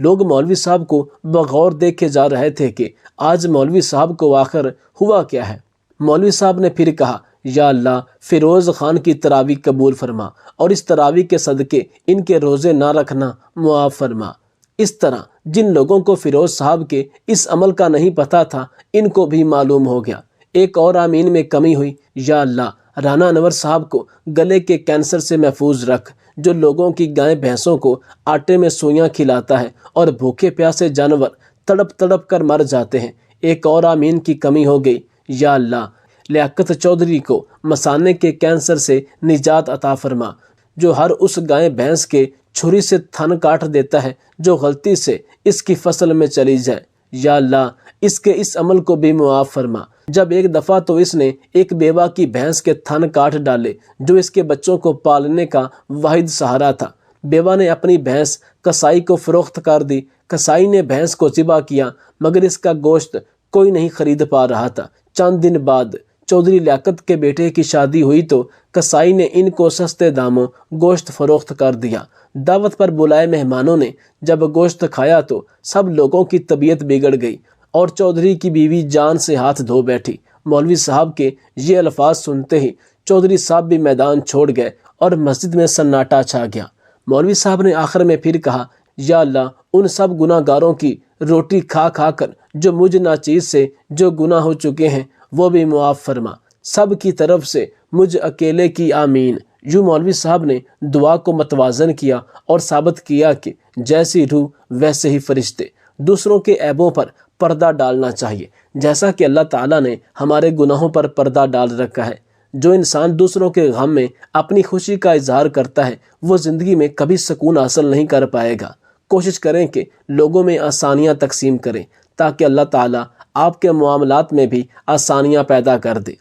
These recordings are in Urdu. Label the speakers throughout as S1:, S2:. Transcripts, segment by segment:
S1: لوگ مولوی صاحب کو بغور دیکھے جا رہے تھے کہ آج مولوی صاحب کو آخر ہوا کیا ہے۔ مولوی صاحب نے پھر کہا، یا اللہ فیروز خان کی تراویح قبول فرما اور اس تراویح کے صدقے ان کے روزے نہ رکھنا معاف فرما۔ اس طرح جن لوگوں کو فیروز صاحب کے اس عمل کا نہیں پتہ تھا ان کو بھی معلوم ہو گیا۔ ایک اور آمین میں کمی ہوئی، یا اللہ رانا انور صاحب کو گلے کے کینسر سے محفوظ رکھ، جو لوگوں کی گائے بھینسوں کو آٹے میں سوئیاں کھلاتا ہے اور بھوکے پیاسے جانور تڑپ تڑپ کر مر جاتے ہیں۔ ایک اور آمین کی کمی ہو گئی، یا اللہ لیاقت چودھری کو مثانے کے کینسر سے نجات عطا فرما، جو ہر اس گائے بھینس کے چھری سے تھن کاٹ دیتا ہے جو غلطی سے اس کی فصل میں چلی جائے۔ یا اللہ اس کے اس عمل کو بھی معاف فرما۔ جب ایک دفعہ تو اس نے ایک بیوہ کی بھینس کے تھن کاٹ ڈالے جو اس کے بچوں کو پالنے کا واحد سہارا تھا۔ بیوہ نے اپنی بھینس کسائی کو فروخت کر دی۔ کسائی نے بھینس کو ذبح کیا مگر اس کا گوشت کوئی نہیں خرید پا رہا تھا۔ چند دن بعد چودھری لیاقت کے بیٹے کی شادی ہوئی تو کسائی نے ان کو سستے داموں گوشت فروخت کر دیا۔ دعوت پر بلائے مہمانوں نے جب گوشت کھایا تو سب لوگوں کی طبیعت بگڑ گئی اور چودھری کی بیوی جان سے ہاتھ دھو بیٹھی۔ مولوی صاحب کے یہ الفاظ سنتے ہی چودھری صاحب بھی میدان چھوڑ گئے اور مسجد میں سناٹا چھا گیا۔ مولوی صاحب نے آخر میں پھر کہا، یا اللہ ان سب گناہ گاروں کی روٹی کھا کھا کر جو مجھ ناچیز سے جو گناہ ہو چکے ہیں وہ بھی معاف فرما، سب کی طرف سے مجھ اکیلے کی آمین۔ یوں مولوی صاحب نے دعا کو متوازن کیا اور ثابت کیا کہ جیسی روح ویسے ہی فرشتے۔ دوسروں کے عیبوں پر پردہ ڈالنا چاہیے جیسا کہ اللہ تعالیٰ نے ہمارے گناہوں پر پردہ ڈال رکھا ہے۔ جو انسان دوسروں کے غم میں اپنی خوشی کا اظہار کرتا ہے وہ زندگی میں کبھی سکون حاصل نہیں کر پائے گا۔ کوشش کریں کہ لوگوں میں آسانیاں تقسیم کریں تاکہ اللہ تعالیٰ آپ کے معاملات میں بھی آسانیاں پیدا کر دے۔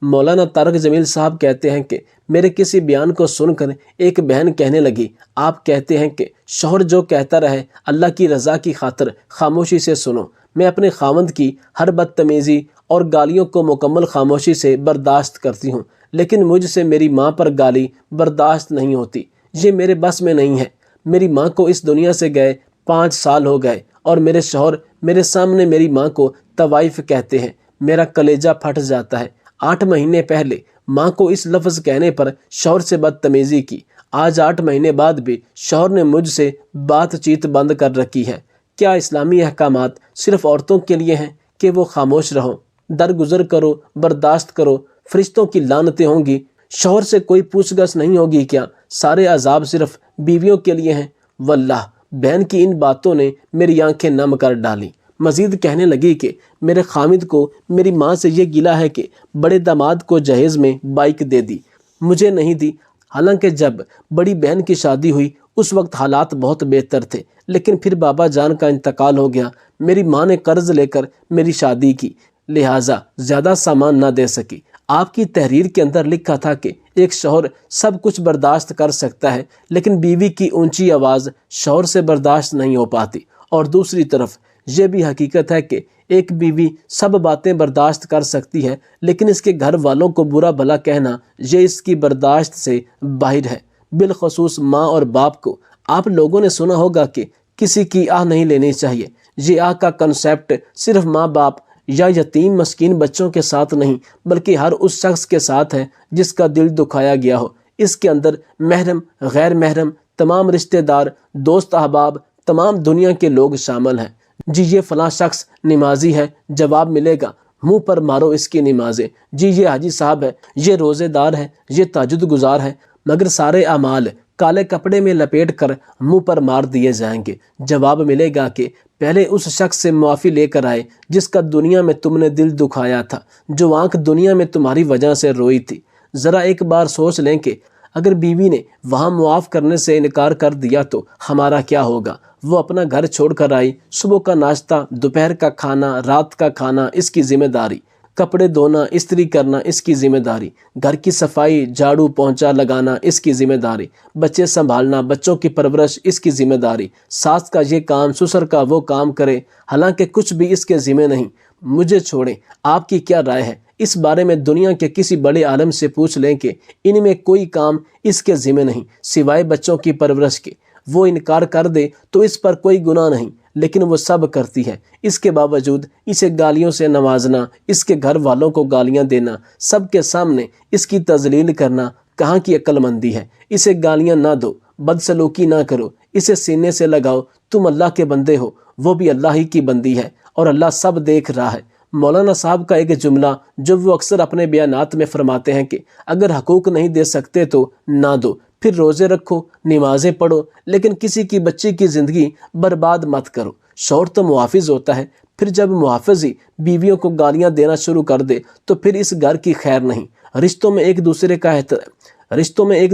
S1: مولانا طارق جمیل صاحب کہتے ہیں کہ میرے کسی بیان کو سن کر ایک بہن کہنے لگی، آپ کہتے ہیں کہ شوہر جو کہتا رہے اللہ کی رضا کی خاطر خاموشی سے سنو۔ میں اپنے خاوند کی ہر بدتمیزی اور گالیوں کو مکمل خاموشی سے برداشت کرتی ہوں، لیکن مجھ سے میری ماں پر گالی برداشت نہیں ہوتی۔ یہ میرے بس میں نہیں ہے۔ میری ماں کو اس دنیا سے گئے 5 سال ہو گئے اور میرے شوہر میرے سامنے میری ماں کو طوائف کہتے ہیں۔ میرا کلیجہ پھٹ جاتا ہے۔ 8 مہینے پہلے ماں کو اس لفظ کہنے پر شوہر سے بدتمیزی کی۔ آج 8 مہینے بعد بھی شوہر نے مجھ سے بات چیت بند کر رکھی ہے۔ کیا اسلامی احکامات صرف عورتوں کے لیے ہیں کہ وہ خاموش رہو، درگزر کرو، برداشت کرو؟ فرشتوں کی لعنتیں ہوں گی۔ شوہر سے کوئی پوچھ گچھ نہیں ہوگی کیا؟ سارے عذاب صرف بیویوں کے لیے ہیں؟ واللہ بہن کی ان باتوں نے میری آنکھیں نم کر ڈالی۔ مزید کہنے لگی کہ میرے خامد کو میری ماں سے یہ گلہ ہے کہ بڑے داماد کو جہیز میں بائک دے دی، مجھے نہیں دی، حالانکہ جب بڑی بہن کی شادی ہوئی اس وقت حالات بہت بہتر تھے، لیکن پھر بابا جان کا انتقال ہو گیا۔ میری ماں نے قرض لے کر میری شادی کی، لہٰذا زیادہ سامان نہ دے سکی۔ آپ کی تحریر کے اندر لکھا تھا کہ ایک شوہر سب کچھ برداشت کر سکتا ہے لیکن بیوی کی اونچی آواز شوہر سے برداشت نہیں ہو پاتی، اور دوسری طرف یہ بھی حقیقت ہے کہ ایک بیوی سب باتیں برداشت کر سکتی ہے لیکن اس کے گھر والوں کو برا بھلا کہنا یہ اس کی برداشت سے باہر ہے۔ بالخصوص ماں اور باپ کو۔ آپ لوگوں نے سنا ہوگا کہ کسی کی آہ نہیں لینی چاہیے۔ یہ آہ کا کنسیپٹ صرف ماں باپ یا یتیم مسکین بچوں کے ساتھ نہیں بلکہ ہر اس شخص کے ساتھ ہے جس کا دل دکھایا گیا ہو۔ اس کے اندر محرم، غیر محرم، تمام رشتہ دار، دوست احباب، تمام دنیا کے لوگ شامل ہیں۔ جی یہ فلاں شخص نمازی ہے، جواب ملے گا منہ پر مارو اس کی نمازیں۔ جی یہ حاجی صاحب ہے، یہ روزے دار ہے، یہ تہجد گزار ہے، مگر سارے اعمال کالے کپڑے میں لپیٹ کر منہ پر مار دیے جائیں گے۔ جواب ملے گا کہ پہلے اس شخص سے معافی لے کر آئے جس کا دنیا میں تم نے دل دکھایا تھا، جو آنکھ دنیا میں تمہاری وجہ سے روئی تھی۔ ذرا ایک بار سوچ لیں کہ اگر بیوی نے وہاں معاف کرنے سے انکار کر دیا تو ہمارا کیا ہوگا؟ وہ اپنا گھر چھوڑ کر آئی، صبح کا ناشتہ، دوپہر کا کھانا، رات کا کھانا اس کی ذمہ داری، کپڑے دھونا، استری کرنا اس کی ذمہ داری، گھر کی صفائی، جھاڑو پونچھا لگانا اس کی ذمہ داری، بچے سنبھالنا، بچوں کی پرورش اس کی ذمہ داری، ساس کا یہ کام، سسر کا وہ کام کرے، حالانکہ کچھ بھی اس کے ذمہ نہیں۔ مجھے چھوڑیں، آپ کی کیا رائے ہے اس بارے میں؟ دنیا کے کسی بڑے عالم سے پوچھ لیں کہ ان میں کوئی کام اس کے ذمہ نہیں سوائے بچوں کی پرورش کے۔ وہ انکار کر دے تو اس پر کوئی گناہ نہیں، لیکن وہ سب کرتی ہے۔ اس کے باوجود اسے گالیوں سے نوازنا، اس کے گھر والوں کو گالیاں دینا، سب کے سامنے اس کی تذلیل کرنا کہاں کی عقل مندی ہے؟ اسے گالیاں نہ دو، بدسلوکی نہ کرو، اسے سینے سے لگاؤ، تم اللہ کے بندے ہو، وہ بھی اللہ ہی کی بندی ہے اور اللہ سب دیکھ رہا ہے۔ مولانا صاحب کا ایک جملہ جو وہ اکثر اپنے بیانات میں فرماتے ہیں کہ اگر حقوق نہیں دے سکتے تو نہ دو، پھر روزے رکھو، نمازیں پڑھو، لیکن کسی کی بچی کی زندگی برباد مت کرو۔ شوہر تو محافظ ہوتا ہے، پھر جب محافظ ہی بیویوں کو گالیاں دینا شروع کر دے تو پھر اس گھر کی خیر نہیں۔ رشتوں میں ایک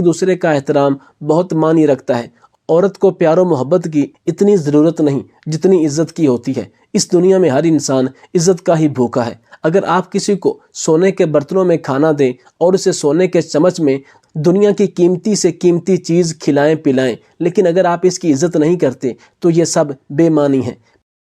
S1: دوسرے کا احترام بہت معنی رکھتا ہے۔ عورت کو پیار و محبت کی اتنی ضرورت نہیں جتنی عزت کی ہوتی ہے۔ اس دنیا میں ہر انسان عزت کا ہی بھوکا ہے۔ اگر آپ کسی کو سونے کے برتنوں میں کھانا دیں اور اسے سونے کے چمچ میں دنیا کی قیمتی سے قیمتی چیز کھلائیں پلائیں، لیکن اگر آپ اس کی عزت نہیں کرتے تو یہ سب بے معنی ہے۔